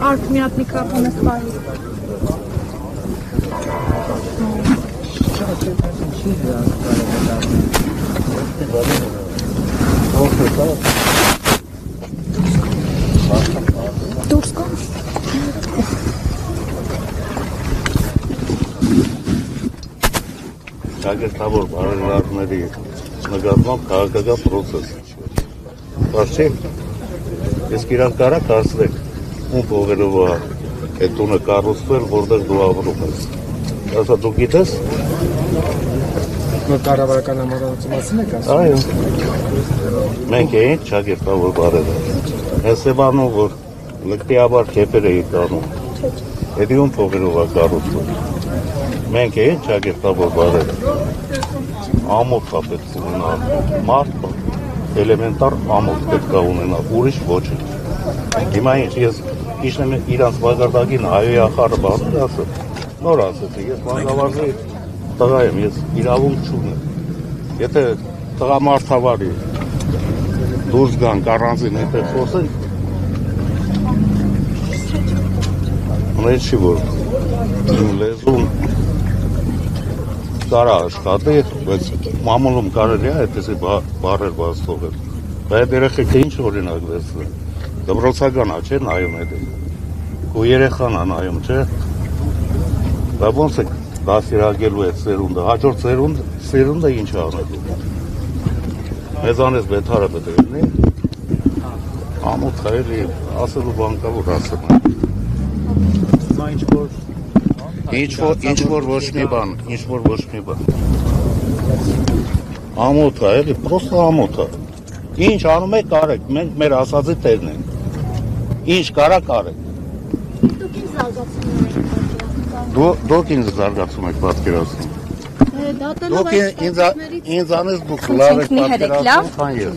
Արդ միատ միկրոֆոնը սպահի։ Դուրս կա։ Շագերտավոր բարերարների նկատմամբ քաղաքական պրոցես։ Բայց չէ, ես իրան կարա կարծրեք, ում փողերով է տունը կառուցվել, որտեղ դու ապրում ես։ Ասա դու գիտես։ Կառավարական համառանոցի մասին եք ասում։ Այո։ Մենք էինք շագերտավոր բարերար։ Ես եմ անում, որ լկտիաբար քեֆեր էի կանում։ Էդի ում փողերով է կառուցվել։ Մենք էինք շագերտավոր բարերար։ Ամոթ է պետք ունենալ, մարդ էլեմենտար ամոթ պետք է ունենալ, ուրիշ ոչինչ։ Հիմա ինչ, ես իշնեմ իրանց մագարտակին հայոյի ախարը բանում ասել, նոր ասեցի, ես մագավարժի տղա եմ, ես իրավունք չունեմ։ Եթե տղամարդավարի դուրս գանք առանձին հետը խոսենք, ունեն չի որ լեզուն կարա աշխատի, բայց մամուլում կարելի է այդպեսի բարեր բաց թողել։ Բայց այդ երեխեքը ինչ օրինակ վերցնել։ Դպրոցական է, չէ՞ նայում այդ։ Ու երեխան է նայում, չէ՞։ Դա ոնց է դասիրակելու այդ սերունդը, հաջորդ սերունդը ինչ անելու։ Մեզանից բեթարը պետք է լինի։ Ամոթ է էլի, ասելու բան կա, որ ասում է։ Հիմա Ինչ որ ոչ մի բան։ Ամոթ է, էլի, պրոստը ամոթ է։ Ինչ անում եք կարեք, մենք մեր ասածի տերն ենք։ Ինչ կարա կարեք։ Դուք ինձ զարգացում եք պատկերացնում։ Դուք ինձանից դուք լավ եք պատկերացնում, քան ես։